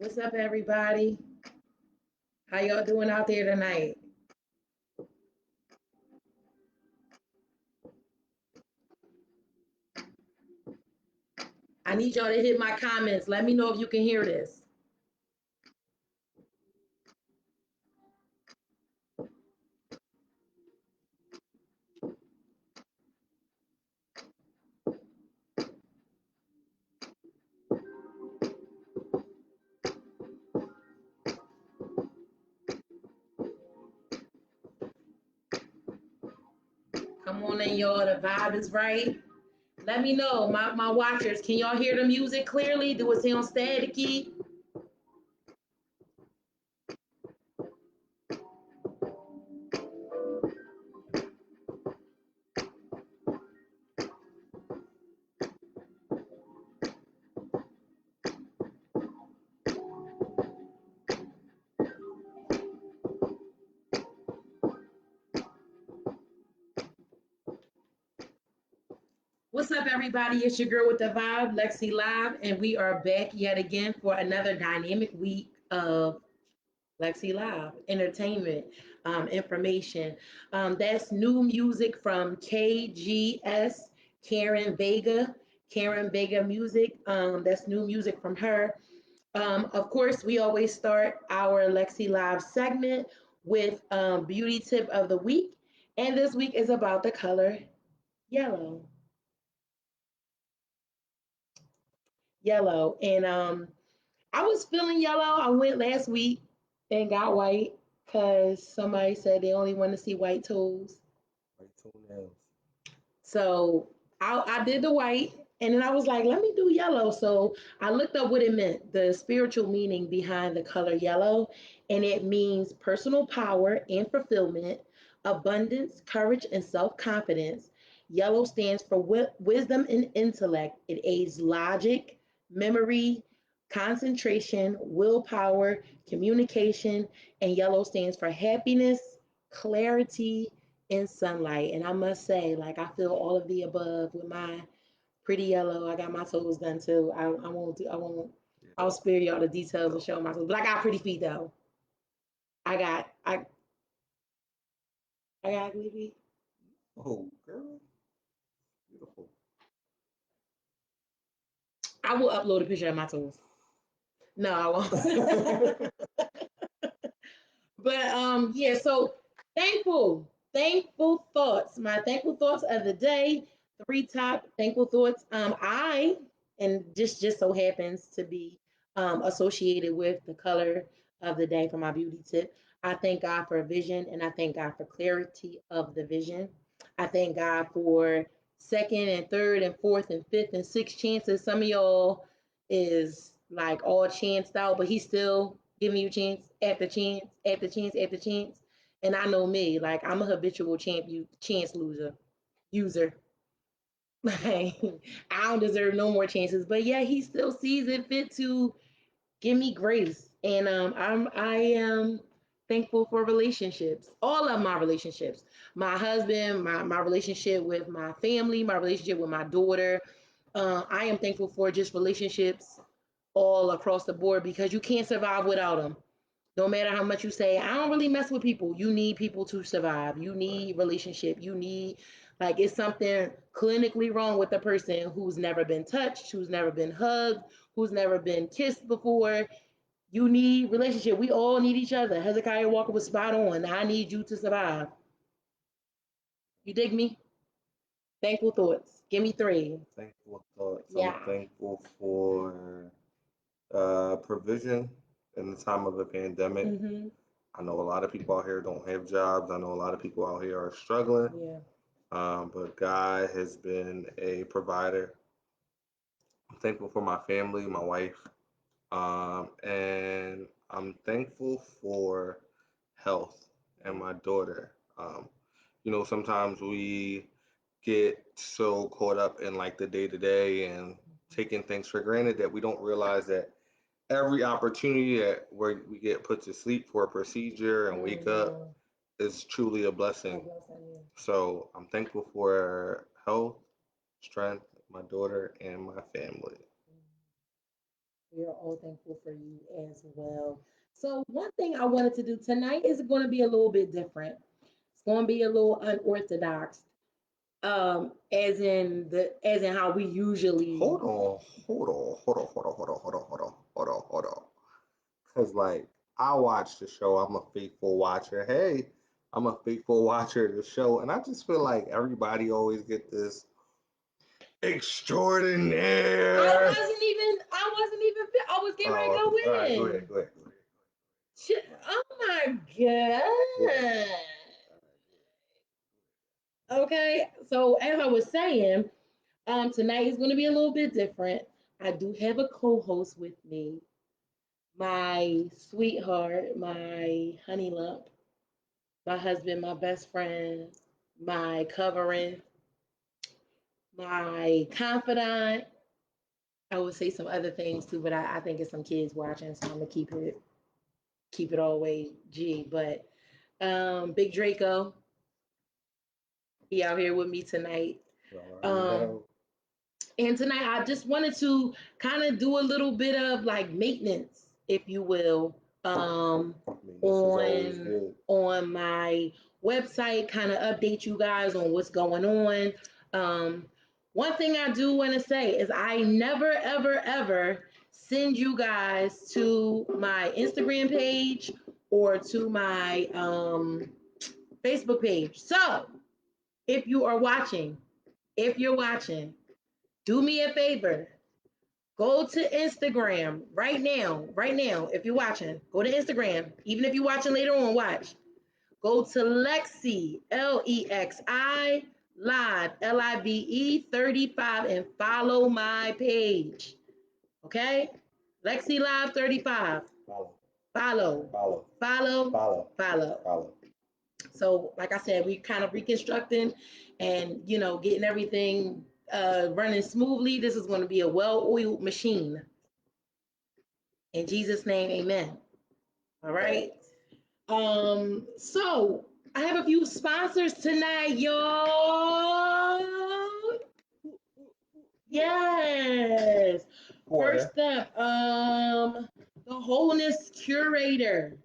What's up, everybody? How y'all doing out there tonight? I need y'all to hit my comments. Let me know if you can hear this. Come on in, y'all. The vibe is right. Let me know, my watchers. Can y'all hear the music clearly? Do it sound staticky? What's up, everybody? It's your girl with the vibe, LexiLive, and we are back yet again for another dynamic week of LexiLive entertainment, information. That's new music from KGS, Karen Vega, Karen Vega Music. That's new music from her. Of course, we always start our LexiLive segment with beauty tip of the week, and this week is about the color yellow. Yellow, and I was feeling yellow. I went last week and got white because somebody said they only want to see white toes. White toenails. So I did the white, and then I was like, let me do yellow. So I looked up what it meant, the spiritual meaning behind the color yellow, and it means personal power and fulfillment, abundance, courage, and self confidence. Yellow stands for wisdom and intellect. It aids logic, memory, concentration, willpower, communication, and yellow stands for happiness, clarity, in sunlight. And I must say, like, I feel all of the above with my pretty yellow. I got my toes done too. I won't do, I won't, I'll Yeah. spare y'all the details and show my toes. But I got pretty feet though. I got, I, I got ugly feet. Oh, girl. Beautiful. I will upload a picture of my toes. No, I won't. But yeah, so thankful thoughts. My thankful thoughts of the day, three top thankful thoughts. I and just so happens to be associated with the color of the day for my beauty tip. I thank God for vision and I thank God for clarity of the vision. I thank God for second and third and fourth and fifth and sixth chances. Some of y'all is like all chanced out, but he's still giving you chance after chance after chance after chance. And I know me, like I'm a habitual chance loser user. Like I don't deserve no more chances, but yeah, he still sees it fit to give me grace, and I am thankful for relationships, all of my relationships, my husband, my relationship with my family, my relationship with my daughter. I am thankful for just relationships all across the board because you can't survive without them. No matter how much you say, I don't really mess with people. You need people to survive. You need relationship. You need, like, it's something clinically wrong with the person who's never been touched, who's never been hugged, who's never been kissed before. You need relationship. We all need each other. Hezekiah Walker was spot on. I need you to survive. You dig me? Thankful thoughts. Give me three. Thankful thoughts. I'm Yeah. thankful for provision in the time of the pandemic. Mm-hmm. I know a lot of people out here don't have jobs. I know a lot of people out here are struggling. Yeah. But God has been a provider. I'm thankful for my family, my wife, and I'm thankful for health and my daughter. Sometimes we get so caught up in like the day to day and taking things for granted that we don't realize that every opportunity that we get put to sleep for a procedure and wake up Mm-hmm. is truly a God blessing. bless you. So I'm thankful for health, strength, my daughter, and my family. We are all thankful for you as well. So, one thing I wanted to do tonight is going to be a little bit different. It's going to be a little unorthodox, as in how we usually. Hold on, hold on, hold on, hold on, hold on, hold on, hold on, hold on, hold on. Cause like I watch the show, I'm a faithful watcher. Hey, I'm a faithful watcher of the show, and I just feel like everybody always get this extraordinaire. I wasn't even. I was getting ready to Oh, go all right, go in. ahead, go ahead, go ahead. Oh my Go ahead. god. Okay, so as I was saying, tonight is going to be a little bit different. I do have a co-host with me, my sweetheart, my honey lump, my husband, my best friend, my covering, my confidant. I would say some other things too, but I think it's some kids watching, so I'm gonna keep it all the way G. But Big Draco, he out here with me tonight. You already Um, know. and tonight I just wanted to kind of do a little bit of like maintenance, if you will, I mean, this is always on good. my website, kind of update you guys on what's going on. Um, One thing I do want to say is I never, ever, ever send you guys to my Instagram page or to my Facebook page. So if you're watching, do me a favor. Go to Instagram right now. If you're watching, go to Instagram. Even if you're watching later on, watch. Go to Lexi, Lexi, Live, Live 35, and follow my page. Okay? Lexi Live 35. Follow, Follow, follow, follow, follow, follow. follow. So, like I said, we kind of reconstructing and getting everything running smoothly. This is going to be a well-oiled machine. In Jesus' name, amen. All right. So I have a few sponsors tonight, y'all. Yes. Quarter. First up, the wholeness curator,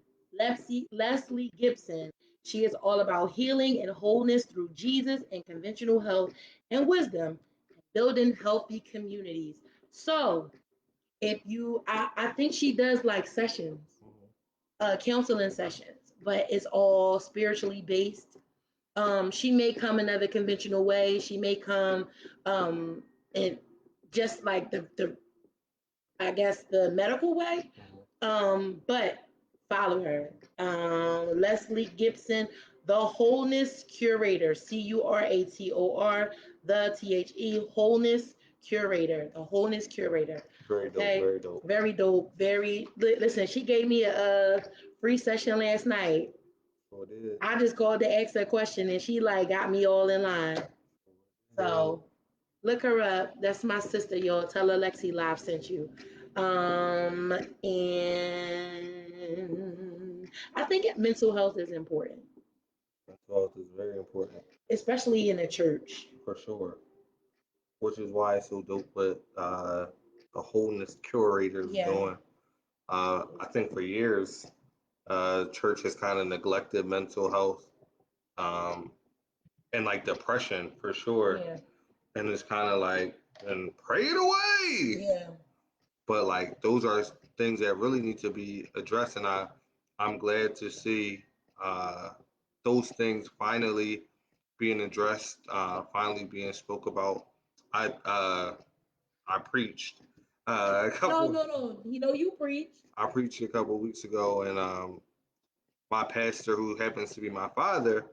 Leslie Gibson. She is all about healing and wholeness through Jesus and conventional health and wisdom, building healthy communities. So if you, I think she does like sessions, counseling sessions, but it's all spiritually based. She may come another conventional way. She may come and just like the I guess the medical way. But follow her. Leslie Gibson, the Wholeness Curator, Curator, the Wholeness Curator, the Wholeness Curator. Very dope, Okay, very dope. very dope. Listen. She gave me a free session last night. So it is. I just called to ask her question, and she like got me all in line. So look her up. That's my sister, y'all. Tell her Lexi Live sent you. And I think mental health is important, Mental health is very important especially in a church. for sure. Which is why it's so dope what the wholeness curator is Yeah. doing. I think for years, church has kind of neglected mental health um, and like depression for sure. Yeah. And it's kind of like, and pray it away. Yeah. But like those are things that really need to be addressed, and I'm glad to see uh, those things finally being addressed, finally being spoke about. I uh, I preached a No, couple. no, no. You preach. I preached a couple weeks ago, and my pastor, who happens to be my father,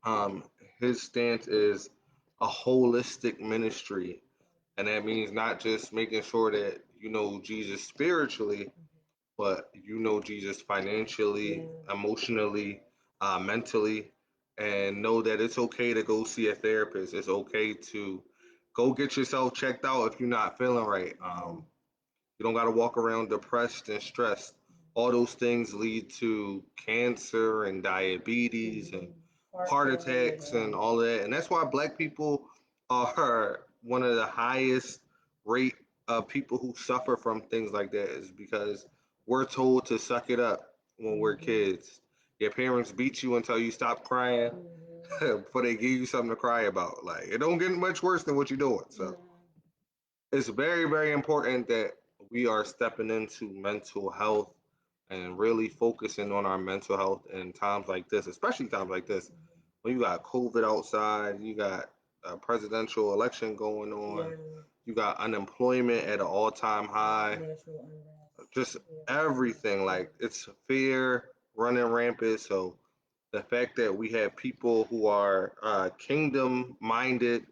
um, his stance is a holistic ministry, and that means not just making sure that you know Jesus spiritually, but you know Jesus financially, Yeah. emotionally, mentally, and know that it's okay to go see a therapist. It's okay to go get yourself checked out if you're not feeling right. You don't got to walk around depressed and stressed. All those things lead to cancer and diabetes and heart attacks and all that. And that's why black people are one of the highest rate people who suffer from things like that is because we're told to suck it up when we're kids. Your parents beat you until you stop crying before they give you something to cry about. Like it don't get much worse than what you're doing. So it's very, very important that we are stepping into mental health and really focusing on our mental health in times like this, especially times like this when you got COVID outside, you got a presidential election going on, you got unemployment at an all-time high, just everything. Like it's fear running rampant. So the fact that we have people who are kingdom minded,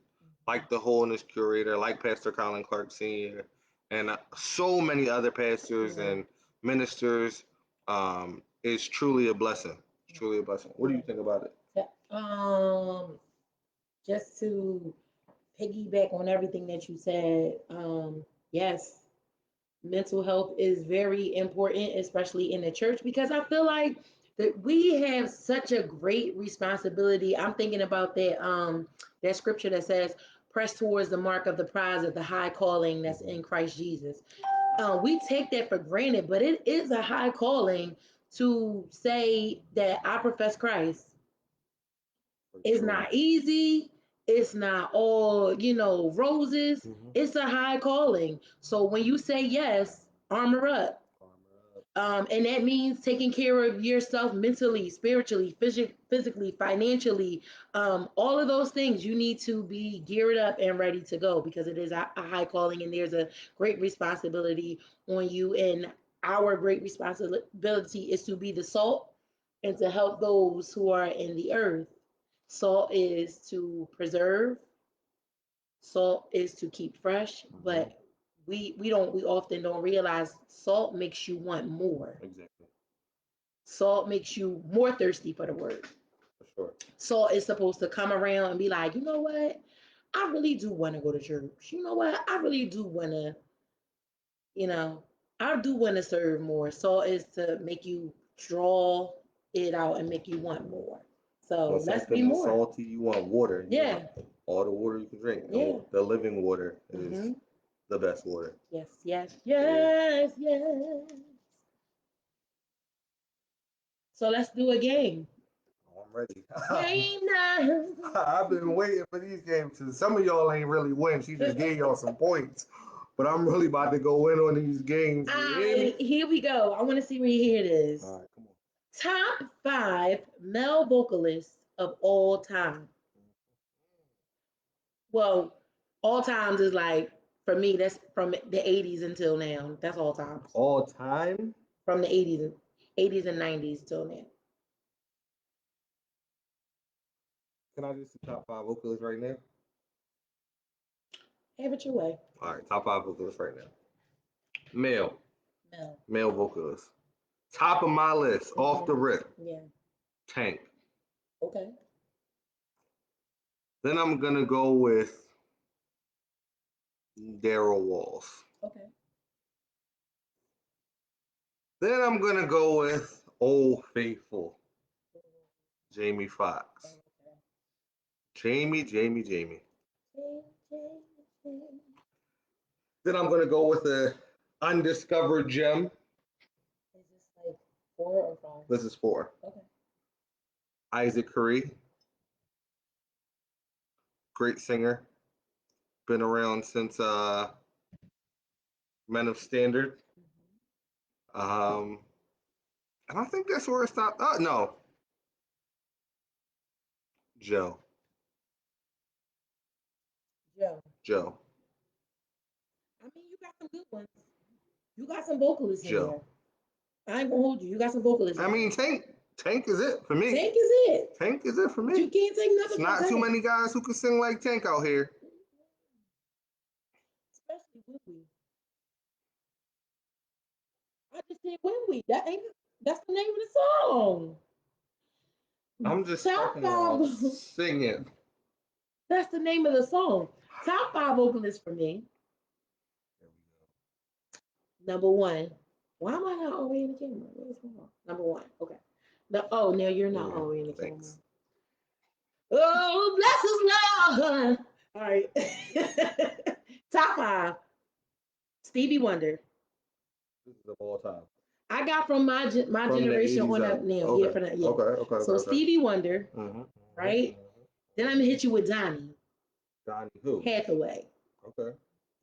like the Holiness Curator, like Pastor Colin Clarke Sr., and so many other pastors and ministers, is truly a blessing. It's truly a blessing. What do you think about it? Just to piggyback on everything that you said, yes, mental health is very important, especially in the church, because I feel like that we have such a great responsibility. I'm thinking about that scripture that says, "Press towards the mark of the prize of the high calling that's in Christ Jesus." We take that for granted, but it is a high calling to say that I profess Christ. It's not easy. It's not all, roses. It's a high calling. So when you say yes, armor up. And that means taking care of yourself mentally, spiritually, physically, financially. All of those things you need to be geared up and ready to go because it is a high calling and there's a great responsibility on you. And our great responsibility is to be the salt and to help those who are in the earth. Salt is to preserve, salt is to keep fresh, but we often don't realize salt makes you want more. Exactly. Salt makes you more thirsty for the word. For sure. Salt is supposed to come around and be like, you know what? I really do want to go to church. You know what? I really do want to, you know, I do want to serve more. Salt is to make you draw it out and make you want more. So When let's be something is more. salty, you want water. You Yeah. want all the water you can drink. Yeah. The living water is the best water. Yes, yes, yes, yes. So let's do a game. Oh, I'm ready. Game now. I've been waiting for these games. Some of y'all ain't really win. She just gave y'all some points. But I'm really about to go in on these games. Here we go. I want to see where your head is. All right, come on. Top 5 male vocalists of all time. Well, all times is like, for me, that's from the 80s until now. That's all times. All time? From the 80s and 90s till now. Can I just do top 5 vocalists right now? Have it your way. All right, top 5 vocalists right now. Male. Male vocalist. Top of my list, off the rip. Yeah. Tank. Okay. Then I'm gonna go with Daryl Walls. Okay. Then I'm gonna go with Old Faithful. Jamie Foxx. Okay. Jamie. Then I'm gonna go with the undiscovered gem. Is this like 4 or 5? This is 4. Okay. Isaac Curry. Great singer. Been around since Men of Standard. And I think that's where it stopped. Oh no. Joe. Joe. I mean, you got some good ones. You got some vocalists in there. I ain't gonna hold you. You got some vocalists. I mean, Tank is it for me. Tank is it. Tank is it for me. You can't take nothing. It's not too many guys who can sing like Tank out here. Especially when we. I just said when we. That's the name of the song. I'm just Top 5 singing. That's the name of the song. Top 5 vocalists for me. Number 1. Why am I not already in the camera? What is wrong? Number 1. Okay. No, now you're not already in the camera. Oh, bless his love. All right. Top 5. Stevie Wonder. This is of all time. I got from my From the generation 80s on up. up now. Yeah, Okay. for that. Yeah. Okay. Okay. Okay. So Okay. Stevie Wonder, Mm-hmm. right? Then I'm gonna hit you with Donny Donnie who? Hathaway. Okay.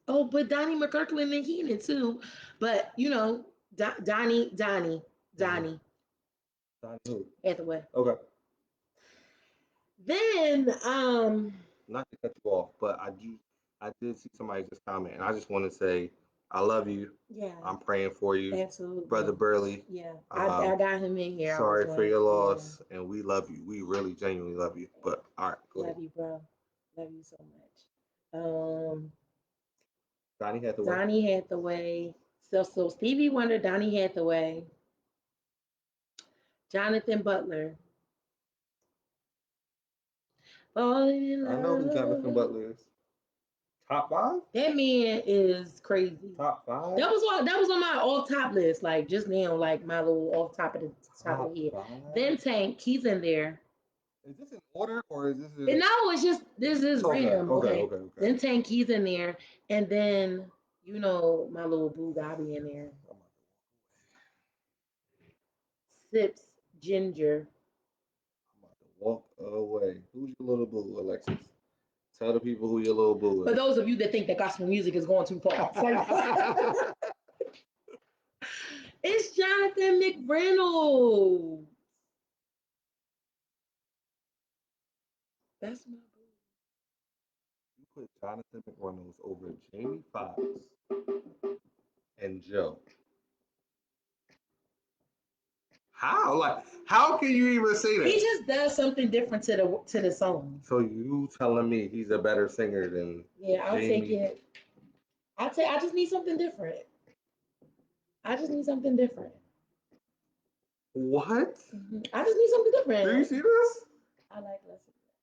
Oh, but Donnie McKirkland and Keenan too. But you know, Mm-hmm. Donnie Donnie who? Hathaway. Okay. Then Not to cut you off, but I did see somebody just comment, and I just want to say, I love you. yeah, I'm praying for you, absolutely. brother Burley. Yeah. Um, I got him in here. I was sorry for like, your yeah. loss, and we love you. We really genuinely love you. But all right, go ahead. Love you, bro. Love you so much. Donnie Hathaway. Donnie Hathaway. So Stevie Wonder, Donnie Hathaway, Jonathan Butler. Falling in I know who Jonathan love. Butler is. Top five? That man is crazy. Top five? That was on my off top list, like just now, like my little off top of the top of Top the head. five? Then Tank, he's in there. Is this in order or is this And in... no, it's just this is Okay, random. okay, Okay. okay, okay. Then Tank, he's in there, and then you know my little boo Gabby in there. Sips Ginger. I'm about to walk away. Who's your little boo, Alexis? Tell the people who your little boo For is. those of you that think that gospel music is going too far, it's Jonathan McReynolds. That's my boo. You put Jonathan McReynolds over Jamie Foxx and Joe. How? Like, how can you even say that? He just does something different to the song. So you telling me he's a better singer than Yeah, I'll Jamie? take it. I just need something different. I just need something different. What? I just need something different. Do you see this? I like Leslie.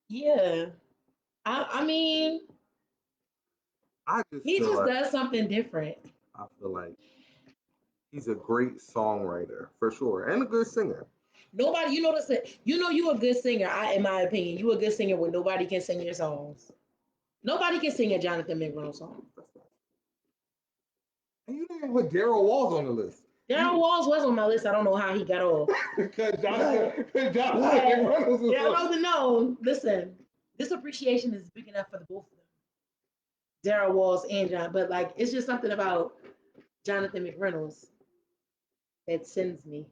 Yeah. I mean, I just he feel just like does something different. I feel like he's a great songwriter for sure and a good singer. Nobody, you know this. You know you a good singer. In my opinion, you a good singer when nobody can sing your songs. Nobody can sing a Jonathan McReynolds song. And you didn't put Daryl Walls on the list. Daryl Walls was on my list. I don't know how he got off. Because Jonathan McReynolds was Yeah, I on. don't know. Listen, this appreciation is big enough for the both of them. Daryl Walls and John, but like it's just something about Jonathan McReynolds that sends me.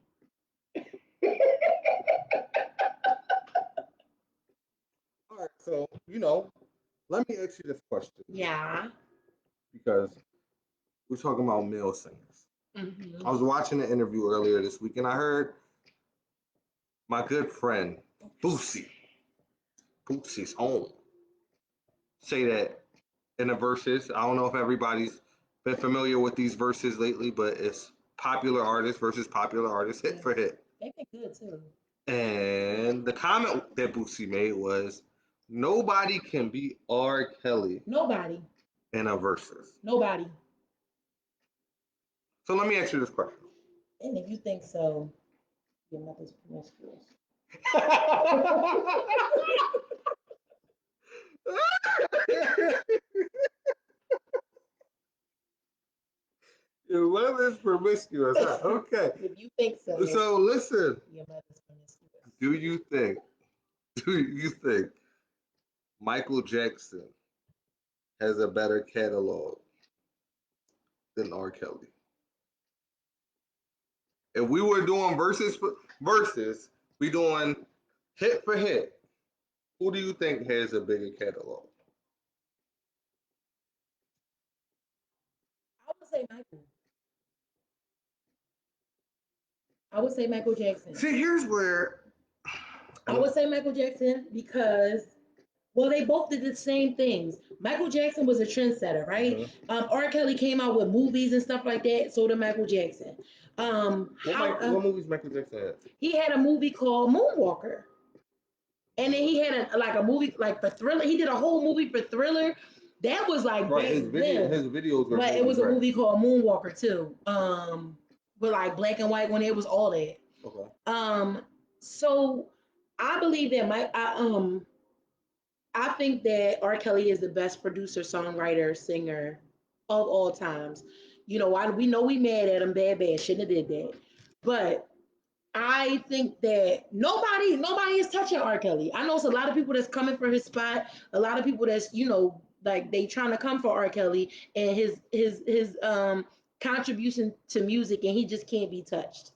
All right, so let me ask you this question. Yeah. Because we're talking about male singers. I was watching an interview earlier this week, and I heard my good friend Boosie's home, say that in the verses. I don't know if everybody's been familiar with these verses lately, but it's popular artist versus popular artist, hit for hit. They think good too. And the comment that Boosie made was, nobody can beat R. Kelly Nobody. in a verses. Nobody. So let me ask you this question. And if you think so, your mother's promiscuous. Your mother's promiscuous. Huh? Okay. If you think so, So listen. your mother's promiscuous. Do you think? Do you think Michael Jackson has a better catalog than R. Kelly? If we were doing verses, we doing hit for hit. Who do you think has a bigger catalog? I would say Michael. I would say Michael Jackson. See, here's where I would say Michael Jackson because, well, they both did the same things. Michael Jackson was a trendsetter, right? R. Kelly came out with movies and stuff like that. So did Michael Jackson. What movies Michael Jackson had? He had a movie called Moonwalker, and then he had a movie like for Thriller. He did a whole movie for Thriller. That was like right. His videos were. But it was a movie called Moonwalker too. With like black and white when it was all that. Okay. So I believe that I think that R. Kelly is the best producer, songwriter, singer of all times. We know we mad at him bad, shouldn't have did that. But I think that nobody is touching R. Kelly. I know it's a lot of people that's coming for his spot. A lot of people that's like they trying to come for R. Kelly and his contribution to music, and he just can't be touched.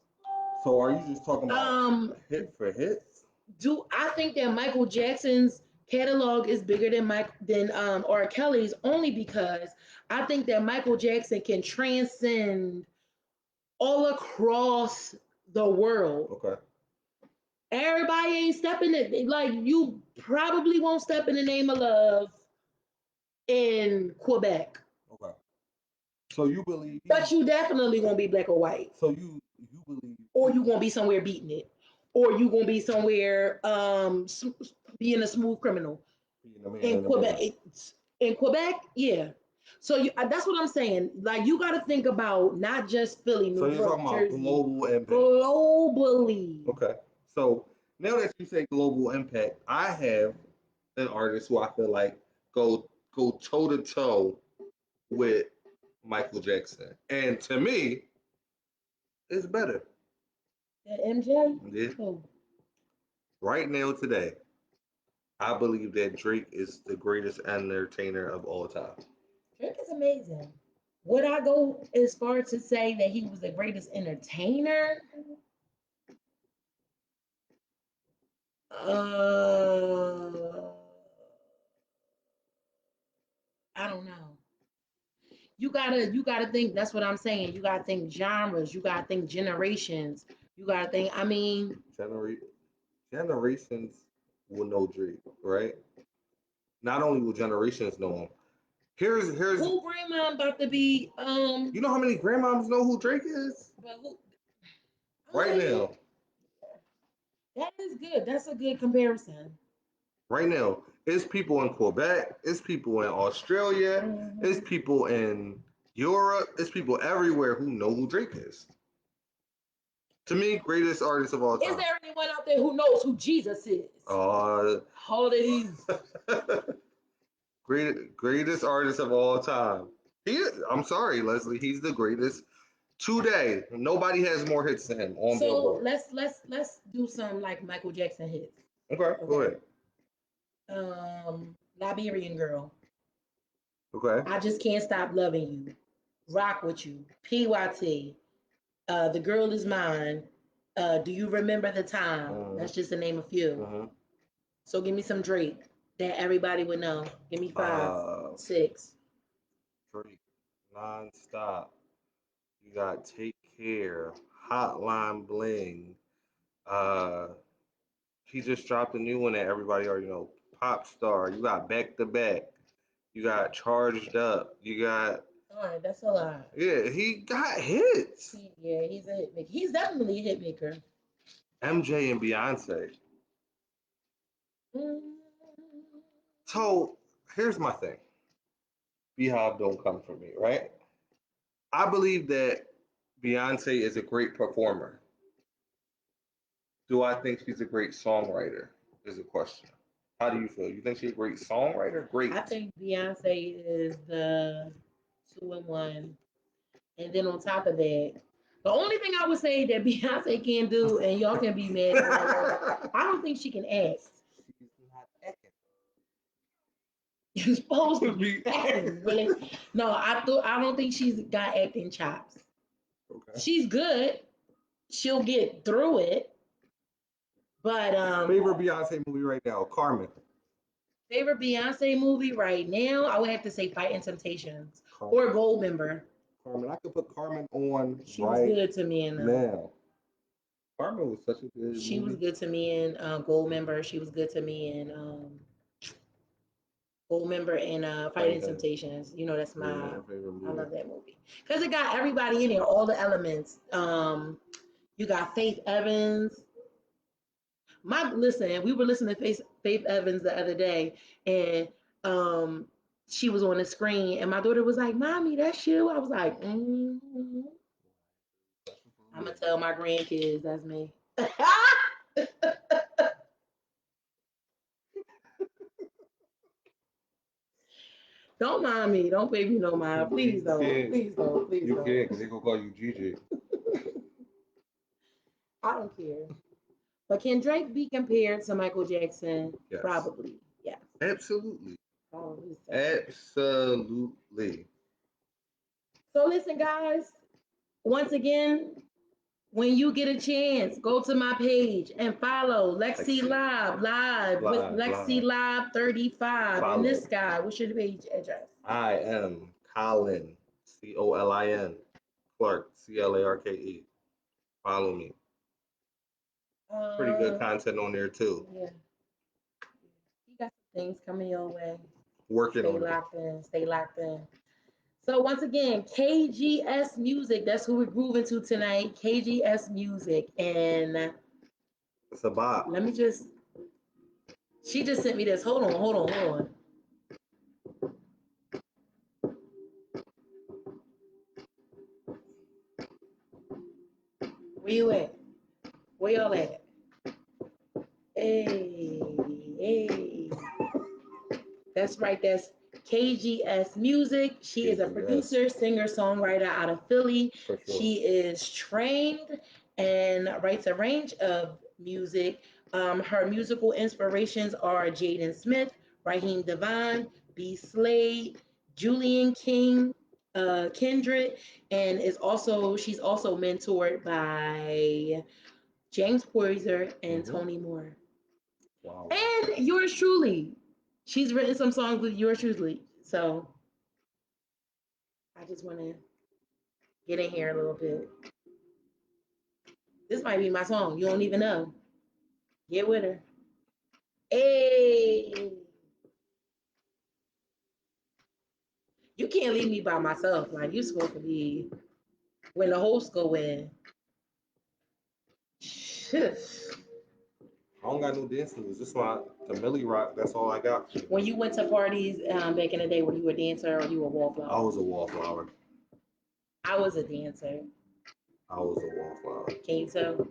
So are you just talking about hit for hits? Do I think that Michael Jackson's catalog is bigger than R. Kelly's, only because I think that Michael Jackson can transcend all across the world. Okay. Everybody ain't stepping it. Like, you probably won't step in the name of love in Quebec. Okay. So you believe, But you definitely won't be black or white. So you believe, or you gonna be somewhere beating it, or you gonna be somewhere being a smooth criminal in Quebec. In Quebec, yeah. So that's what I'm saying. Like, you got to think about not just Philly, New So you're York, talking about Jersey, global impact. globally. Okay. So now that you say global impact, I have an artist who I feel like go toe to toe with Michael Jackson, and to me, it's better. That MJ. Yeah. Oh. Right now, today, I believe that Drake is the greatest entertainer of all time. Drake is amazing. Would I go as far to say that he was the greatest entertainer? I don't know. You gotta think. That's what I'm saying. You gotta think genres. You gotta think generations. You gotta think. I mean, Generations will know Drake, right? Not only will generations know him. Here's who grandma about to be. You know how many grandmoms know who Drake is? But who? Right now. That is good. That's a good comparison. Right now, it's people in Quebec, it's people in Australia, it's people in Europe, it's people everywhere who know who Drake is. To me, greatest artist of all time. Is there anyone out there who knows who Jesus is? Holidays. Greatest artist of all time. I'm sorry, Leslie. He's the greatest today. Nobody has more hits than him on Billboard. Let's do some like Michael Jackson hits. Okay, go ahead. Liberian Girl. Okay. I Just Can't Stop Loving You. Rock With You. PYT. The Girl Is Mine. Do You Remember the Time? That's just to name a few. So give me some Drake that everybody would know. Give me 5, 6. Drake, nonstop. You got Take Care, Hotline Bling. He just dropped a new one that everybody already know. Pop Star. You got Back to Back. You got Charged Up. You got. All right, that's a lot. Yeah, he got hits. He's a hit maker. He's definitely a hit maker. MJ and Beyonce. So here's my thing. Beehive don't come for me, right? I believe that Beyonce is a great performer. Do I think she's a great songwriter? Is a question. How do you feel? You think she's a great songwriter? Great. I think Beyonce is the 2-in-1. And then on top of that, the only thing I would say that Beyonce can do, and y'all can be mad, I don't think she can act. She's not acting. You're supposed to be acting, really. No, I don't think she's got acting chops. Okay. She's good. She'll get through it. But favorite Beyonce movie right now, Carmen. Favorite Beyonce movie right now, I would have to say Fighting Temptations or Goldmember. Carmen, I could put Carmen on. She was good to me in now. Carmen was such a good. She was good to me in Goldmember. She was good to me in Goldmember and Fighting Temptations. You know, that's my favorite movie. I love that movie because it got everybody in there, all the elements. You got Faith Evans. Listen, we were listening to Faith Evans the other day, and she was on the screen, and my daughter was like, "Mommy, that's you." I was like, "Mm-hmm." I'm gonna tell my grandkids that's me. Don't mind me. Don't pay me no mind. Please don't. Please don't. Please You don't. can't, because they gonna call you Gigi. I don't care. But can Drake be compared to Michael Jackson? Yes. Probably. Yes. Absolutely. Probably so. Absolutely. So listen, guys. Once again, when you get a chance, go to my page and follow LexiLive live with LexiLive 35. Follow. And this guy, what's your page address? I am Colin, Colin, Clarke, Clarke. Follow me. Pretty good content on there too. Yeah. You got some things coming your way. Working Stay on locked in. Stay locked in. So once again, KGS Music. That's who we're grooving to tonight. KGS Music. And it's a bop. let me just. She just sent me this. Hold on. Where you at? Where y'all at? Hey. That's right. That's KGS Music. She is a producer, singer, songwriter out of Philly. For sure. She is trained and writes a range of music. Her musical inspirations are Jaden Smith, Raheem Devine, B. Slade, Julian King, Kendrick, and she's also mentored by James Poyser and Tony Moore. Wow. And yours truly. She's written some songs with yours truly. So I just want to get in here a little bit. This might be my song. You don't even know. Get with her. Hey. You can't leave me by myself. Like, you're supposed to be when the hosts go in. Shush. I don't got no dance moves. This one, the Millie Rock, that's all I got. When you went to parties back in the day, were you a dancer or you a wallflower? I was a wallflower. I was a dancer. I was a wallflower. Can you tell?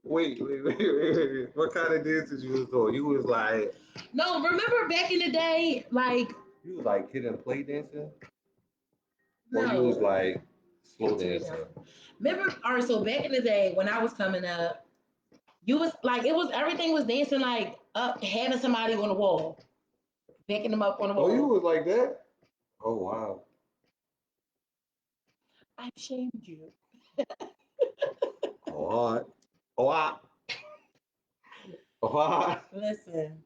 Wait. What kind of dances you was doing? You was like... No, remember back in the day, like... You was like kid and play dancing? No. Or you was like slow dancing? Remember, all right, so back in the day when I was coming up, you was like, everything was dancing like up, having somebody on the wall, backing them up on the wall. Oh, you was like that? Oh, wow. I've shamed you. What? What? What? Listen,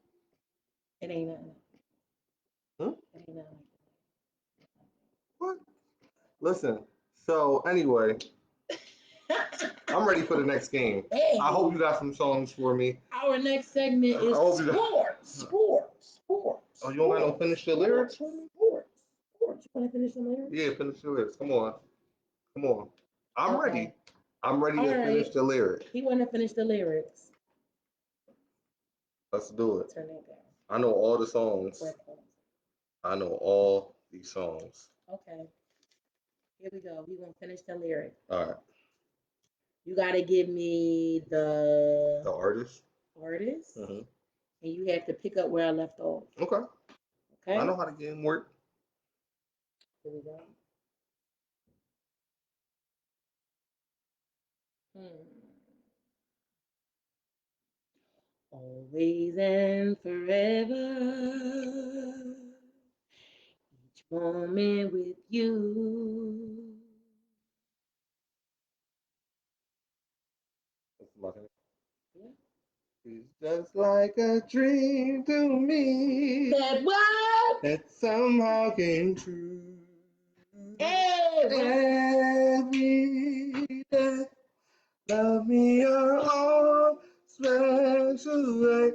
it ain't nothing. Hmm? It ain't nothing. What? Listen, so anyway, I'm ready for the next game. Hey. I hope you got some songs for me. Our next segment is sports. Oh, you don't got no finish the lyrics? Sports. You want to finish the lyrics? Yeah, finish the lyrics. Come on. I'm ready. I'm ready to finish the lyrics. He want to finish the lyrics. Let's do it. Turn that down. I know all the songs. I know all these songs. Okay. Here we go. We gonna finish the lyric. All right. You gotta give me the artist. And you have to pick up where I left off. Okay. I know how the game works. Here we go. Always and forever, each moment with you. Yeah. It's just like a dream to me. That what? That somehow came true. Every day, love me your own special way.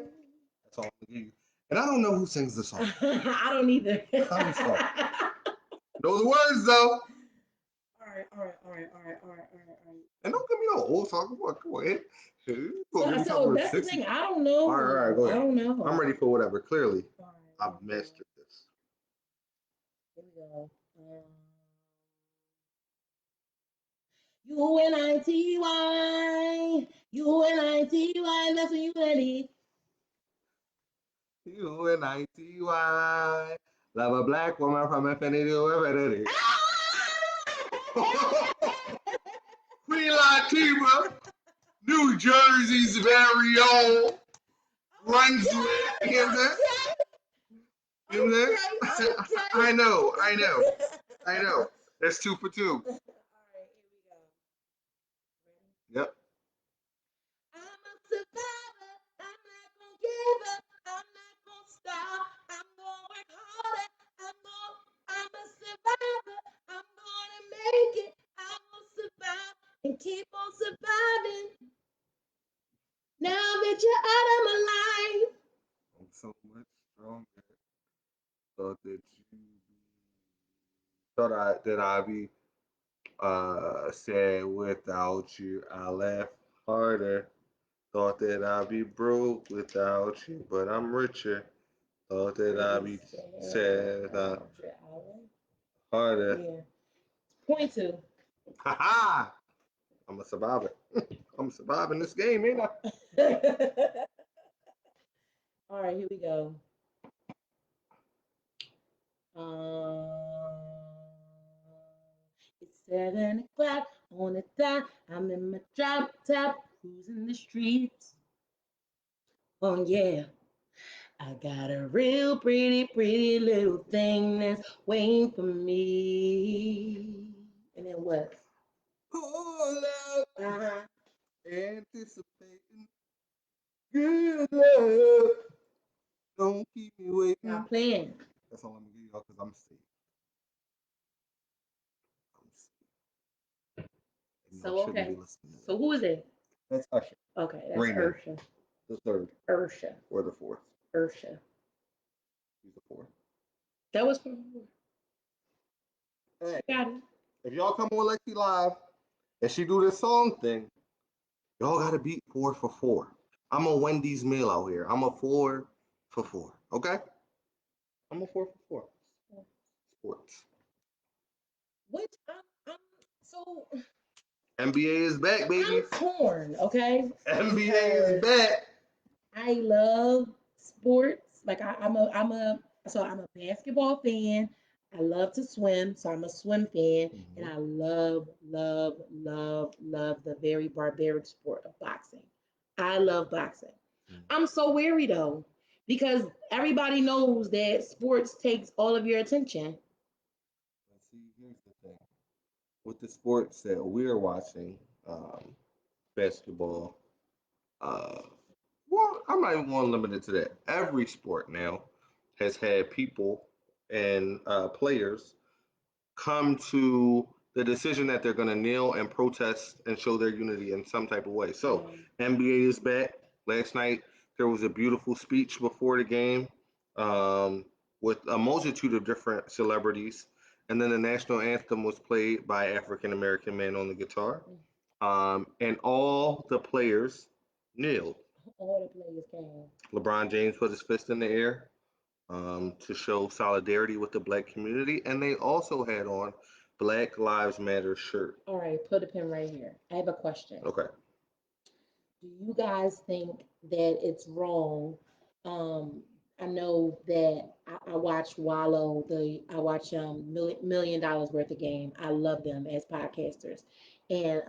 That's all I'm gonna give you. And I don't know who sings the song. I don't either. I'm sorry. Know the words though. All right. And don't give me no old song. Come on. So that's the thing. I don't know. All right, go ahead. I don't know. I'm ready for whatever. Clearly, All right, I've mastered this. Here we go. UNITY, that's when you ready. N-I-T-Y. Love a black woman from infinity to infinity. Queen Latifah, New Jersey's very own. Runs with. You know what I'm saying? You know what I'm saying? I know. That's 2 for 2. All right, here we go. Ready? Yep. I'm a survivor. I'm not gonna give up. I'm not gonna stop. I'm gonna work harder. I'm a survivor. I'm gonna make it. I will survive and keep on surviving. Now that you're out of my life. I'm so much stronger. Thought that you I'd be sad without you. I laugh harder. Thought that I'd be broke without you, but I'm richer. Thought that I'd be sad harder. Yeah. Point two. Ha ha! I'm a survivor. I'm surviving this game, ain't I? All right, here we go. Um, it's 7 o'clock on the dot. I'm in my drop top, cruising the streets. Oh yeah, I got a real pretty little thing that's waiting for me. And then what? Pull up, Uh-huh. anticipating good love. Don't keep me waiting. Now playing. That's all I'm gonna give y'all because I'm safe. So okay. So who is it? That's Usher. Okay, that's Raymond. Ursha. The third Ursha. or the fourth. Ursha. He's the fourth. That was from. Hey, Got it. if y'all come on LexiLive and she do this song thing, y'all gotta beat 4 for 4. I'm a Wendy's meal out here. I'm a 4 for 4. Okay? I'm a 4 for 4. Sports. Which I'm so NBA is back, baby. I'm torn, okay? NBA is back. I love sports. Like I'm a basketball fan. I love to swim, so I'm a swim fan, and I love the very barbaric sport of boxing. I love boxing. I'm so weary though, because everybody knows that sports takes all of your attention. See, here's the thing. With the sports that we're watching, basketball, uh, well, I'm not even going to limit it to that. Every sport now has had people and players come to the decision that they're going to kneel and protest and show their unity in some type of way. So, NBA is back. Last night, there was a beautiful speech before the game um, with a multitude of different celebrities. And then the national anthem was played by African American men on the guitar. And all the players kneeled. All the players came. LeBron James put his fist in the air to show solidarity with the black community, and they also had on Black Lives Matter shirt. All right, put a pin right here. I have a question. Okay. Do you guys think that it's wrong? Um, I know that I watch Wallow. I watch Million Dollars Worth of Game. I love them as podcasters, and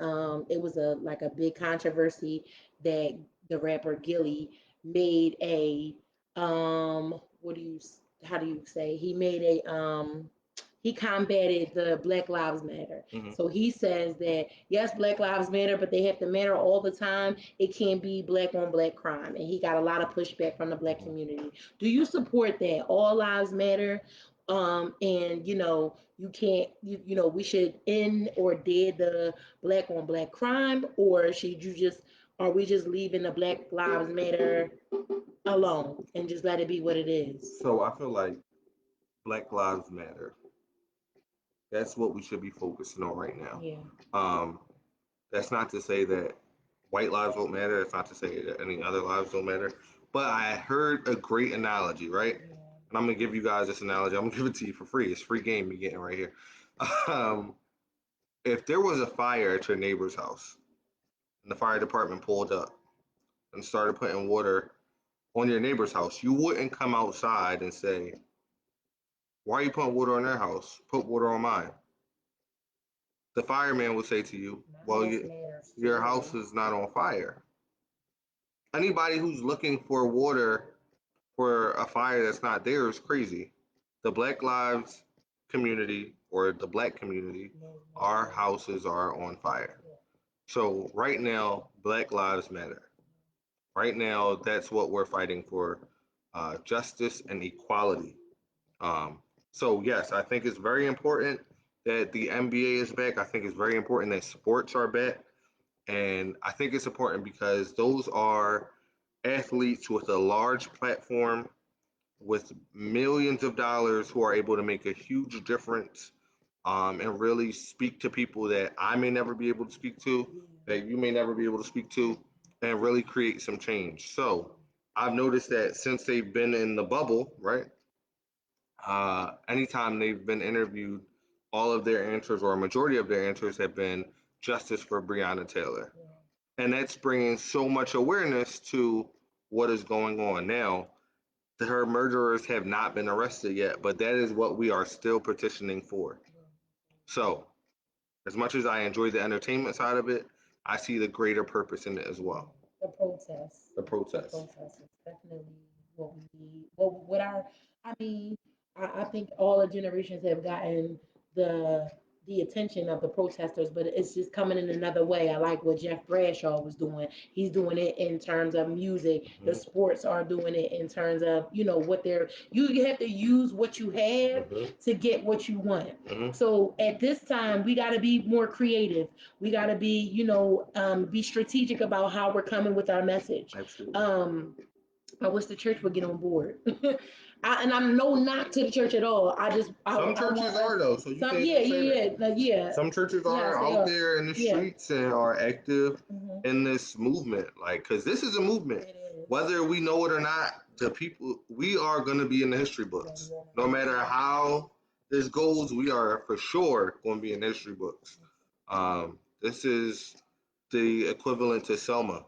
it was a big controversy that the rapper Gilly made a what do you how do you say he made a he combated the Black Lives Matter. So he says that yes, Black Lives Matter, but they have to matter all the time. It can't be black on black crime. And he got a lot of pushback from the black community. Do you support that? All lives matter. And you can't we should end or dead the black on black crime, or should you just are we just leaving the Black Lives Matter alone and just let it be what it is? So I feel like Black Lives Matter. That's what we should be focusing on right now. Yeah. That's not to say that white lives don't matter. It's not to say that any other lives don't matter. But I heard a great analogy, right? Yeah. And I'm gonna give you guys this analogy. I'm gonna give it to you for free. It's free game you're getting right here. Um, if there was a fire at your neighbor's house and the fire department pulled up and started putting water on your neighbor's house. You wouldn't come outside and say, "Why are you putting water on their house? Put water on mine." The fireman would say to you, "Well, your house is not on fire." Anybody who's looking for water for a fire that's not there is crazy. The Black Lives community or the black community, our houses are on fire. So right now, Black Lives Matter. Right now, that's what we're fighting for, justice and equality. Um, so yes, I think it's very important that the NBA is back. I think it's very important that sports are back. And I think it's important because those are athletes with a large platform, with millions of dollars, who are able to make a huge difference, and really speak to people that I may never be able to speak to, that you may never be able to speak to, and really create some change. So I've noticed that since they've been in the bubble, right? Anytime they've been interviewed, all of their answers or a majority of their answers have been justice for Breonna Taylor. And that's bringing so much awareness to what is going on now. Her murderers have not been arrested yet, but that is what we are still petitioning for. So, as much as I enjoy the entertainment side of it, I see the greater purpose in it as well. The protests. The protest. The protest is definitely what we need. What our, I mean, I think all the generations have gotten the the attention of the protesters, but it's just coming in another way. I like what Jeff Bradshaw was doing. He's doing it in terms of music. The sports are doing it in terms of, what they're, you have to use what you have to get what you want. So at this time, we got to be more creative. We got to be, be strategic about how we're coming with our message. Absolutely. I wish the church would get on board. And I'm no knock to the church at all. Some churches are though, so you can't say that. Yeah. Some churches are out there in the streets and are active in this movement, like, because this is a movement. Whether we know it or not, the people, we are going to be in the history books. No matter how this goes, we are for sure going to be in the history books. This is the equivalent to Selma.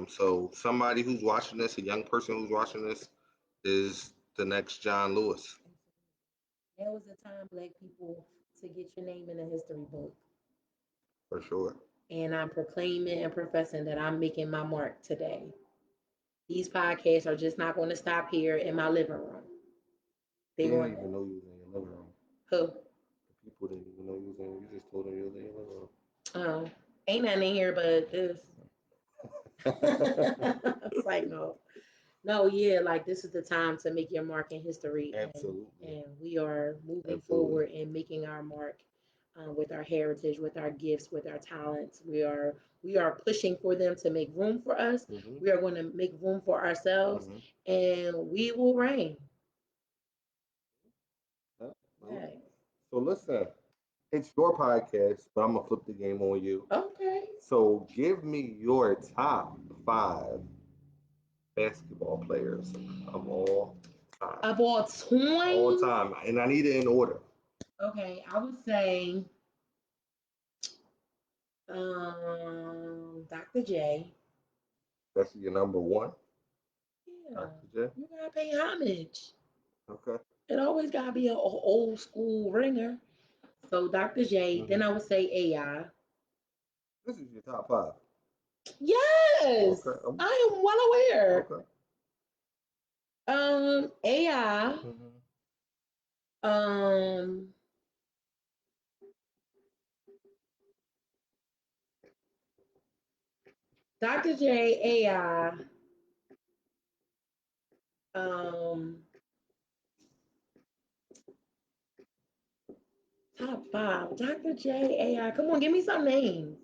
So somebody who's watching this, a young person who's watching this, is the next John Lewis. There was a time, Black people, to get your name in the history book. For sure. And I'm proclaiming and professing that I'm making my mark today. These podcasts are just not going to stop here in my living room. They didn't even know you was in your living room. Who? The people didn't even know you was in. You just told them you was in your living room. Oh, ain't nothing in here but this. It's like, no, yeah, like this is the time to make your mark in history. Absolutely. And we are moving forward and making our mark, with our heritage, with our gifts, with our talents. We are pushing for them to make room for us. We are going to make room for ourselves, and we will reign. Okay. So listen, it's your podcast, but I'm gonna flip the game on you. Okay. So give me your top 5 basketball players of all time. Of all time? All time. And I need it in order. Okay, I would say Dr. J. That's your number 1? Yeah. Dr. J? You gotta pay homage. Okay. It always gotta be an old school ringer. So Dr. J, then I would say AI. This is your top 5. Yes. Okay. I am well aware. Okay. AI. Dr. J, AI. Top 5. Dr. J, AI. Come on, give me some names.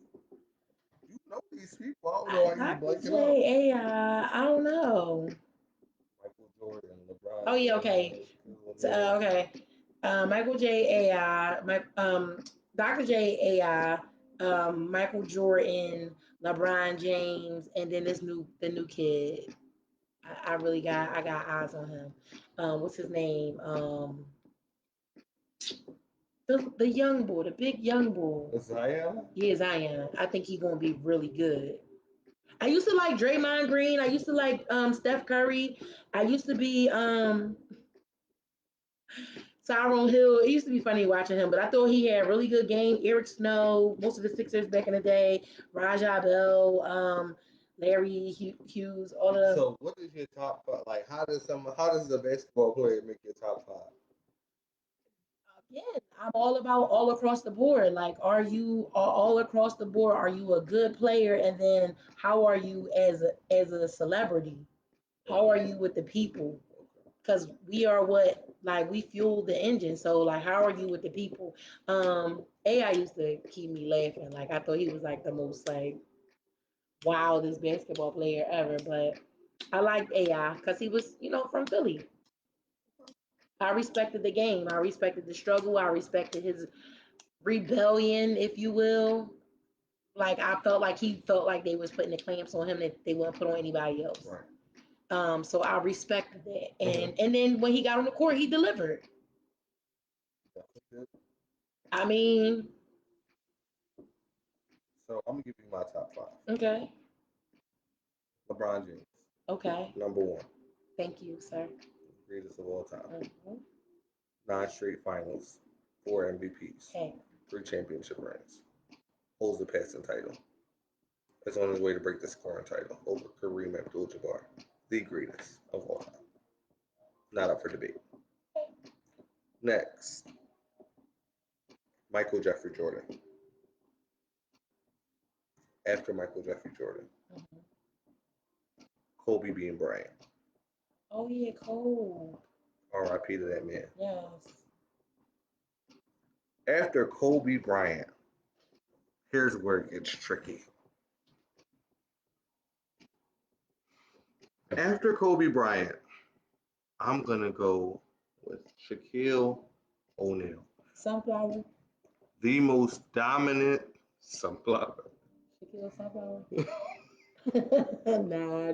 You know these people. I don't know why you Dr. blanking J, AI. I don't know. Michael Jordan, LeBron. Oh yeah, okay. Okay. Michael J. AI. Dr. J. AI. Michael Jordan, LeBron James, and then the new kid. I got eyes on him. What's his name? The young boy, the big young boy. Zion? Yeah, Zion. I think he's gonna be really good. I used to like Draymond Green. I used to like Steph Curry. I used to be Tyrone Hill. It used to be funny watching him, but I thought he had a really good game. Eric Snow, most of the Sixers back in the day, Rajah Bell, Larry Hughes, all of them. So, what is your top five? Like, how does a basketball player make your top five? Again, I'm all about all across the board. Like, are you all across the board? Are you a good player? And then, how are you as a celebrity? How are you with the people? Because we are what, like, we fuel the engine. So like, how are you with the people? AI used to keep me laughing. Like, I thought he was like the most like wildest basketball player ever. But I liked AI because he was, from Philly. I respected the game. I respected the struggle. I respected his rebellion, if you will. Like, I felt like he felt like they was putting the clamps on him that they wouldn't put on anybody else. Right. So I respected that. And then when he got on the court, he delivered. I mean, So I'm gonna give you my top five. okay, LeBron James, okay. number one, Thank you, sir. greatest of all time. Mhm. 9 straight finals, 4 MVPs, Okay. 3 championship rings. Holds the passing title. Is on his way to break the scoring title over Kareem Abdul-Jabbar, the greatest of all time. Not up for debate. Next, Michael Jeffrey Jordan. After Michael Jeffrey Jordan, Mhm. Kobe Bean Bryant. Oh yeah, cold. R.I.P. to that man. Yes. After Kobe Bryant, here's where it gets tricky. After Kobe Bryant, I'm gonna go with Shaquille O'Neal, Sunflower. the most dominant sunflower. Shaquille Sunflower. Nah.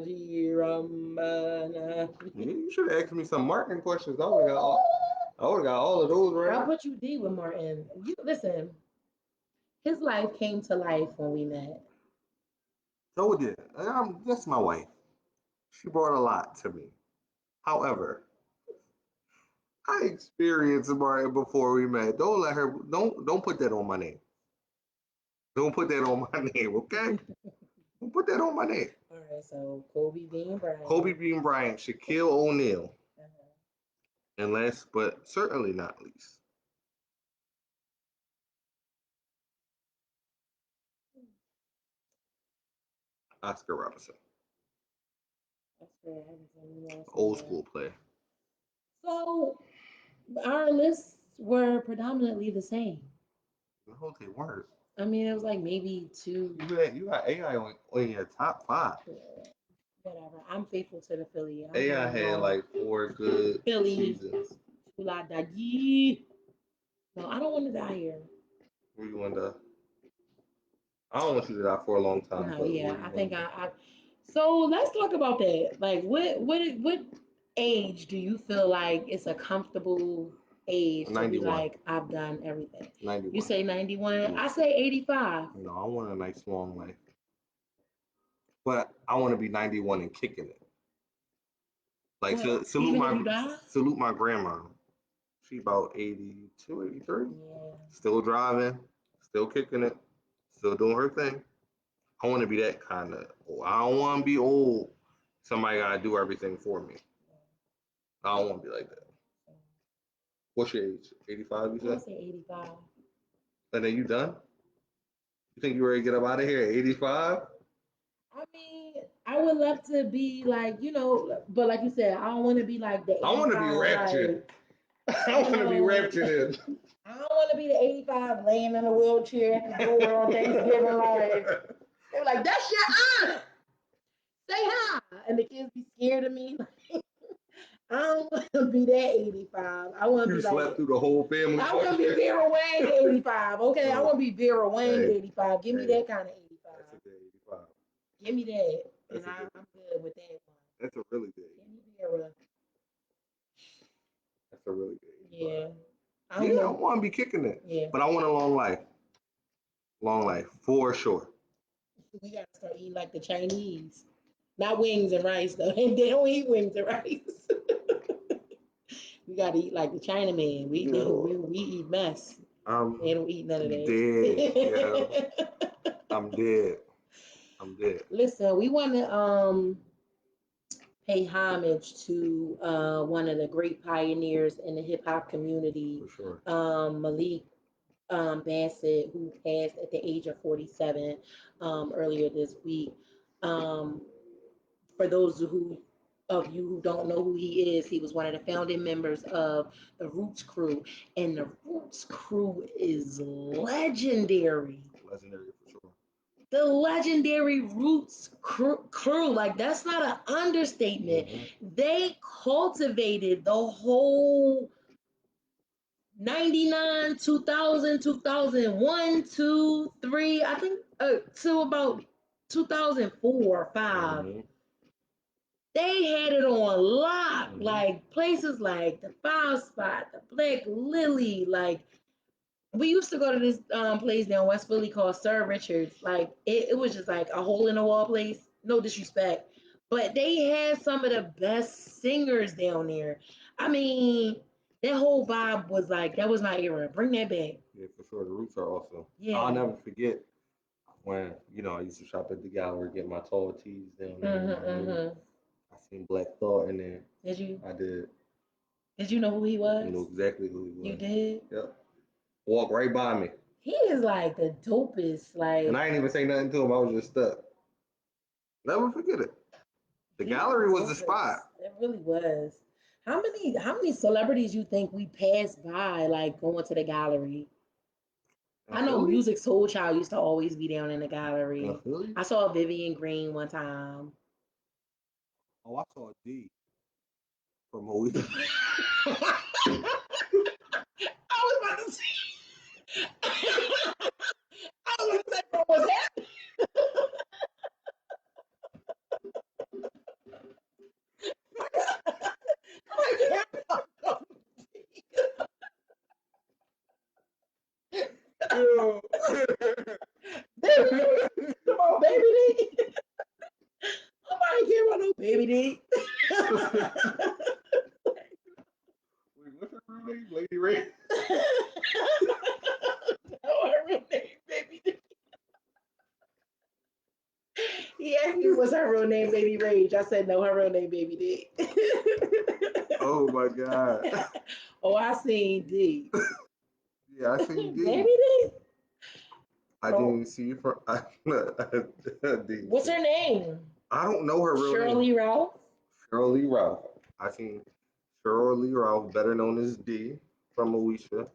You should have asked me some marketing questions. I would have got all of those How right. about you D with Martin? You listen. His life came to life when we met. So did. That's my wife. She brought a lot to me. However, I experienced Martin before we met. Don't let her. Don't put that on my name. Don't put that on my name. Okay. Don't put that on my name. All right, so Kobe Bean Kobe Bryant. Bean Bryant, Shaquille O'Neal, Uh-huh. and last but certainly not least, Oscar Robertson, That's fair. I didn't know old that. school player. So our lists were predominantly the same. No, they weren't. I mean, it was like maybe two. You got AI on your top five. Whatever. I'm faithful to the Philly. I'm AI going had on like 4 good Philly. seasons. Chula Dagi. No, I don't want to die here. Where you want to? I don't want you to die for a long time, No, but yeah, where you I want think to be? I. So let's talk about that. Like, what age do you feel like it's a comfortable age to be 91. like, I've done everything? You 91. say 91. Yeah. I say 85. No, I want a nice long life, but I want to be 91 and kicking it. Like What? salute Even if my you die? grandma. She about 82, 83. Yeah. Still driving, still kicking it, still doing her thing. I want to be that kind of. I don't want to be old. Somebody gotta do everything for me. I don't want to be like that. What's your age? 85, you I'm gonna said? say 85. And then you done? You think you ready to get up out of here at 85? I mean, I would love to be like, but like you said, I don't want to be like the I want to be 85, raptured. like, I want to be raptured in. I don't want to be the 85 laying in a wheelchair at the door on Thanksgiving. Like, they're like, that's your aunt. Say hi. And the kids be scared of me. I don't want to be that 85. I want to You be slept like, through the whole family I want to be function. Vera Wang 85. Okay, I Oh, want to be Vera Wang hey, 85. Give me hey, that kind of that's a 85. good 85. Give me that. And That's a good. I'm good with that one. That's a really good Give 85. me Vera. That's a really good 85. Yeah. I don't Yeah, I know. want to be kicking it, Yeah. but I want a long life. Long life for sure. We gotta start eating like the Chinese. Not wings and rice though. And they don't eat wings and rice. We gotta eat like the Chinaman. We Yo, we eat mess. I'm They don't eat none of dead. Yeah, that. I'm dead. I'm dead. Listen, we want to pay homage to one of the great pioneers in the hip hop community, For sure. Malik Bassett, who passed at the age of 47 earlier this week. Um, for those of you who don't know who he is, he was one of the founding members of the Roots Crew, and the Roots Crew is legendary. Legendary for sure. The legendary crew, like that's not an understatement. Hmm. They cultivated the whole 99, 2000, 2001, 2, 3, I think to about 2004 or 5. Hmm. They had it on lock, Hmm. like places like the Five Spot, the Black Lily. Like we used to go to this place down West Philly called Sir Richard's. Like it was just like a hole in the wall place. No disrespect, but they had some of the best singers down there. I mean, that whole vibe was like that was my era. Bring that back. Yeah, for sure. The roots are awesome. I'll Yeah. never forget when I used to shop at the gallery, get my tall tees down there. Mm-hmm. I seen Black Thought in there. Did you? I did. Did you know who he I was? knew exactly who he You was. did. Yep. Walked right by me, He is like the dopest. and Like I ain't even say nothing to him. I was just stuck. Never forget it. The he was the gallery was the dopest. spot. It really was. How many celebrities you think we passed by like going to the gallery? In I know Philly? Music Soul Child used to always be down in the In gallery. Philly? I saw Vivian Green one time. Oh, I saw D from Moesha. I was about to say. I was about to say, bro, what's happening? Yo. Baby, come on, baby D. Nobody care about no baby D. Wait, what's her real name? Lady Ray? No, her real name, baby D. He asked me what's her real name, Baby Rage. I said no, her real name, Baby D. Oh my God. Oh, I seen D. Yeah, I seen Baby D. D. I Oh, didn't see you from. I didn't what's see. her name? I don't know her real name. Shirley Ralph. Shirley Ralph. I seen Shirley Ralph, better known as D from Moesha.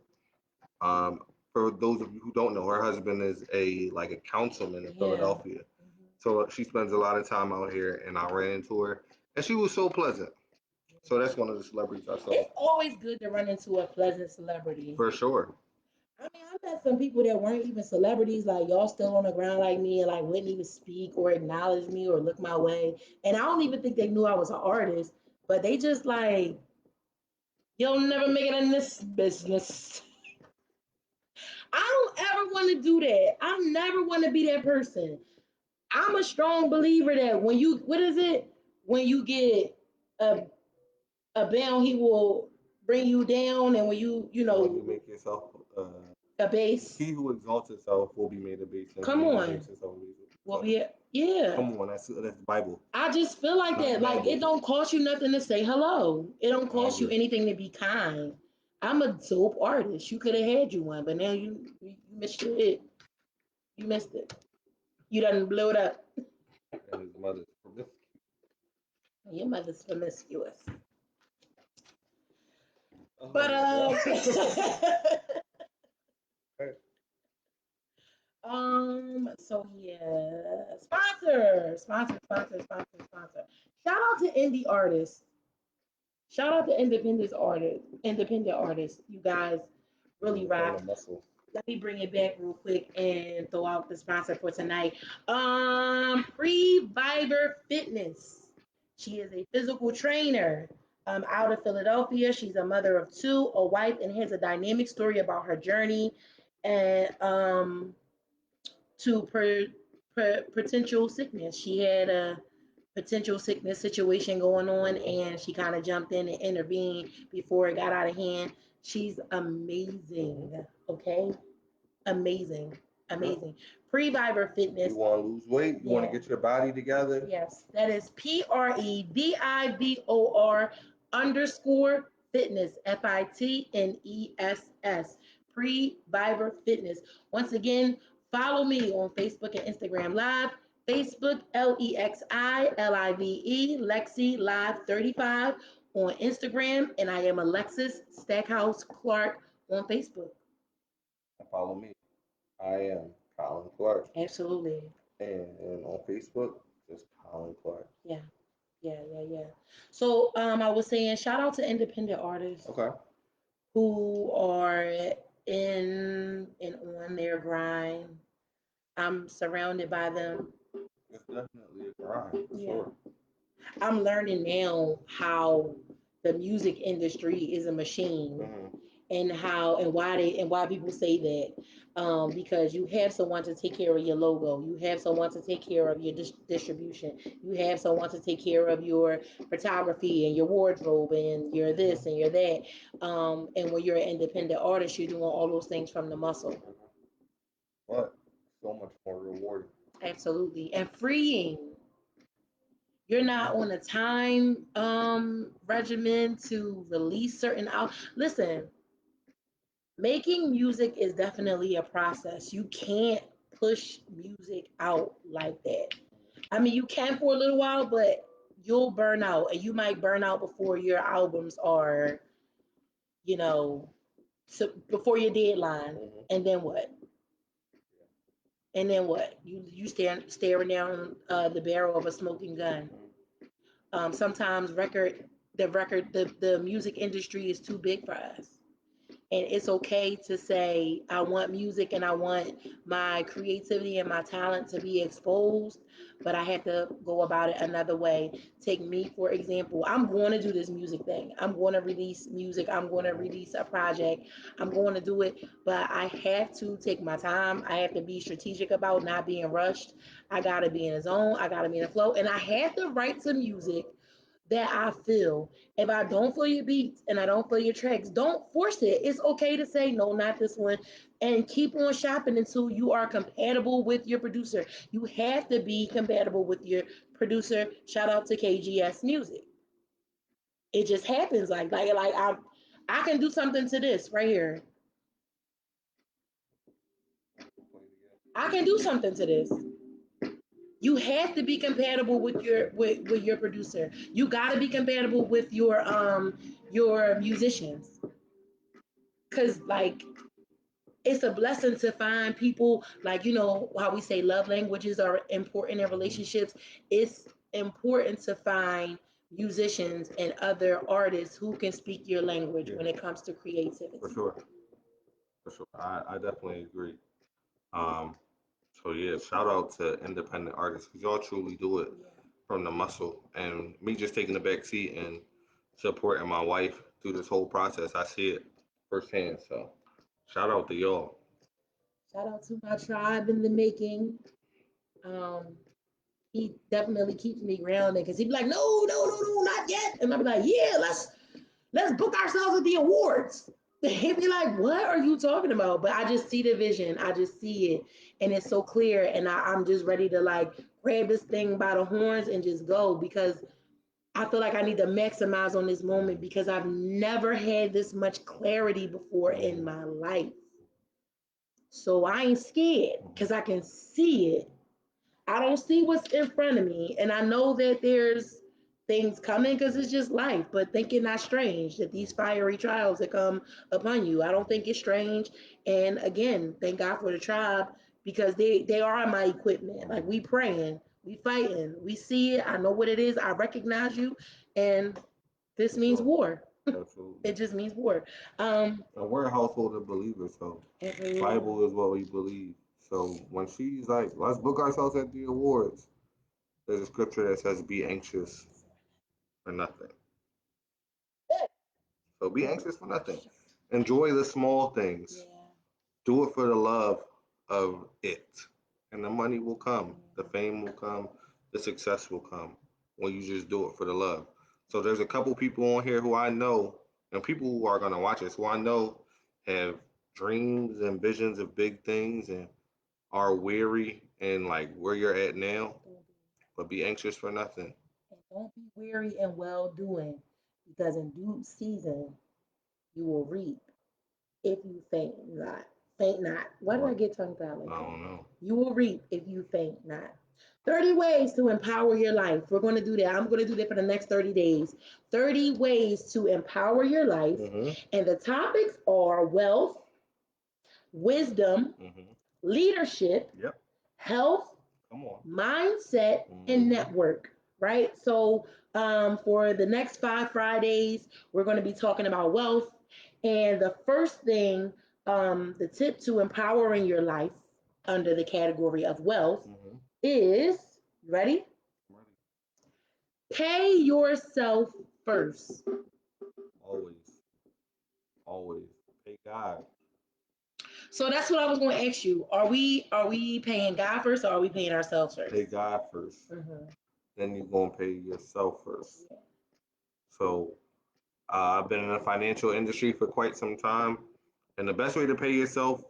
Um, for those of you who don't know, her husband is a councilman in Yeah. Philadelphia. So she spends a lot of time out here, and I ran into her, and she was so pleasant. So that's one of the celebrities I saw It's always good to run into a pleasant celebrity. for sure. I mean, I met some people that weren't even celebrities, like y'all still on the ground like me and like wouldn't even speak or acknowledge me or look my way. And I don't even think they knew I was an artist, but they just like, you'll never make it in this business. I don't ever want to do that. I never want to be that person. I'm a strong believer that when you, what is it? When you get a, a bound, he will bring you down. And when you When you know, make yourself, a base, he who exalts himself will be made a base, and come he who on. makes himself will be Well, exalted. yeah. Come on, that's Bible, I just feel like not that. Like it Bible. don't cost you nothing to say hello. It don't I cost you agree. anything to be kind. I'm a dope artist. You could have had you one, but now you missed your hit. You missed it. You done blew it up. And his mother's promiscuous. Your mother's promiscuous. Oh But my God. so yeah. Sponsor. Shout out to indie artists. Shout out to independent artists. You guys really Kind rock. of muscle. Let me bring it back real quick and throw out the sponsor for tonight. Free Viber Fitness. She is a physical trainer out of Philadelphia. She's a mother of two, a wife, and has a dynamic story about her journey and to potential sickness. She had a potential sickness situation going on, and she kind of jumped in and intervened before it got out of hand. She's amazing. Okay, amazing, Yep. amazing. Pre-Viber Fitness. You want to lose weight? You want to Yeah. get your body together? Yes, that is PREVIVOR underscore fitness, FITNESS, Pre-Viber Fitness. Once again, follow me on Facebook and Instagram Live. Facebook, LEXILIVE, Lexi Live 35 on Instagram, and I am Alexis Stackhouse Clarke on Facebook. Follow me. I am Colin Clarke. Absolutely. And on Facebook, just Colin Clarke. Yeah. Yeah. So I was saying shout out to independent artists Okay. who are in and on their grind. I'm surrounded by them. It's definitely a grind, for Yeah. sure. I'm learning now how the music industry is a machine, and how and why they and why people say that, because you have someone to take care of your logo, you have someone to take care of your distribution, you have someone to take care of your photography and your wardrobe and your this and your that, and when you're an independent artist, you're doing all those things from the muscle. But so much more rewarding. Absolutely, and freeing. You're not on a time regimen to release certain out. Listen, making music is definitely a process. You can't push music out like that. I mean, you can for a little while, but you'll burn out, and you might burn out before your albums are, you know, so before your deadline. And then what? And then what? You stand staring down the barrel of a smoking gun. Sometimes the music industry is too big for us, and it's okay to say I want music and I want my creativity and my talent to be exposed, but I have to go about it another way. Take me for example. I'm going to do this music thing. I'm going to release music. I'm going to release a project. I'm going to do it, but I have to take my time. I have to be strategic about not being rushed. I got to be in the zone. I got to be in the flow, and I have to write some music that I feel. If I don't feel your beats and I don't feel your tracks, don't force it. It's okay to say no, not this one, and keep on shopping until you are compatible with your producer. You have to be compatible with your producer. Shout out to KGS Music. It just happens like I can do something to this right here. I can do something to this. You have to be compatible with with your producer. You got to be compatible with your musicians, because like it's a blessing to find people, like how we say love languages are important in relationships. It's important to find musicians and other artists who can speak your language when it comes to creativity. For sure. For sure. I definitely agree. Um, so yeah, shout out to independent artists because y'all truly do it from the muscle. And me just taking the back seat and supporting my wife through this whole process, I see it firsthand. So shout out to y'all. Shout out to my tribe in the making. um he definitely keeps me grounded because he'd be like, no, not yet. And I'd be like, yeah, let's book ourselves at the awards. He'd be like, what are you talking about? But I just see the vision. I just see it. And it's so clear. And I'm just ready to like grab this thing by the horns and just go, because I feel like I need to maximize on this moment because I've never had this much clarity before in my life. So I ain't scared because I can see it. I don't see what's in front of me, and I know that there's things coming because it's just life. But think it not strange that these fiery trials that come upon you. I don't think it's strange. And again, thank God for the tribe because they are my equipment. Like we praying, we fighting, we see it. I know what it is. I recognize you, and this means war. Absolutely. It just means war. And we're a household of believers, so Absolutely. Bible is what we believe. So when she's like, let's book ourselves at the awards, there's a scripture that says, be anxious for nothing. So be anxious for nothing. Enjoy the small things. Yeah. Do it for the love of it. and the money will come, the fame will come, the success will come when you just do it for the love. So there's a couple people on here who I know, and people who are gonna watch this, who I know have dreams and visions of big things and are weary and like where you're at now, but be anxious for nothing. And don't be weary in well doing, because in due season you will reap if you faint not. Faint not. Why did I What? get tongue tied like I that? don't know. You will reap if you faint not. 30 ways to empower your life. We're going to do that. I'm going to do that for the next 30 days. 30 ways to empower your life. Mm-hmm. And the topics are wealth, wisdom, Mm-hmm. leadership, Yep. health, Come on. mindset, and Mm-hmm. network, right? So, for the next 5 Fridays, we're going to be talking about wealth. And the first thing, the tip to empowering your life under the category of wealth Mm-hmm. is, ready? Ready. Pay yourself first. Always. Always. Pay God. So that's what I was going to ask you. Are we paying God first, or are we paying ourselves first? Pay God 1st. Mm-hmm. Then you're gonna pay yourself first. So I've been in the financial industry for quite some time, and the best way to pay yourself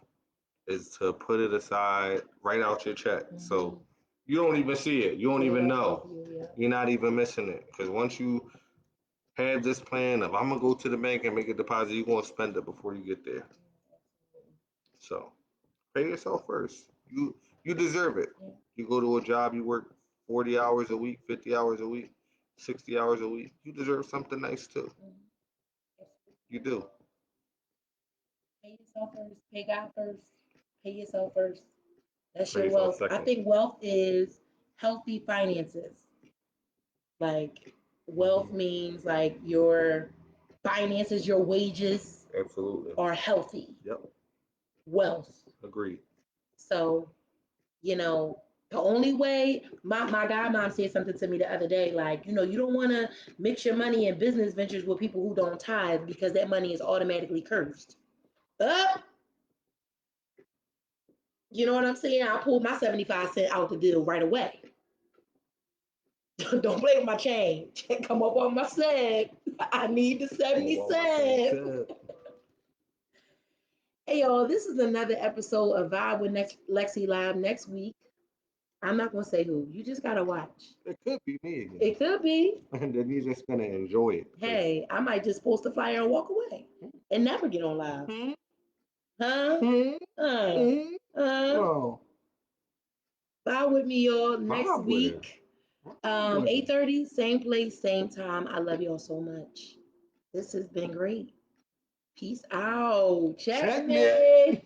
is to put it aside, write out your check. So you don't even see it. You don't even know. You're not even missing it. Because once you have this plan of I'm gonna go to the bank and make a deposit, you're gonna spend it before you get there. So pay yourself first. You deserve it. You go to a job, you work 40 hours a week, 50 hours a week, 60 hours a week. You deserve something nice too. You do. Pay yourself first. Pay God first. Pay yourself first. That's Pay your yourself wealth. I second. think wealth is healthy finances. Like, wealth Mm-hmm. means like your finances, your wages Absolutely. are healthy. Yep. Wealth. Agreed. So, you know, the only way, my godmom said something to me the other day, like, you don't want to mix your money in business ventures with people who don't tithe, because that money is automatically cursed. Up, you know what I'm saying? I pulled my 75 cents out the deal right away. Don't play with my change. Come up on my set. I need the Come 70 on, my cents. said. Hey, y'all, this is another episode of Vibe with LexiLive next week. I'm not going to say who. You just got to watch. It could be me again. It could be. And then you're just gonna enjoy it. Hey, I might just post a flyer and walk away and never get on live. Hmm? Huh? Hmm? Uh, Hmm? No. Vibe with me, y'all, next Vibe with it. week. Vibe with it. 8:30, same place, same time. I love y'all so much. This has been great. Peace out. Check Check me. me.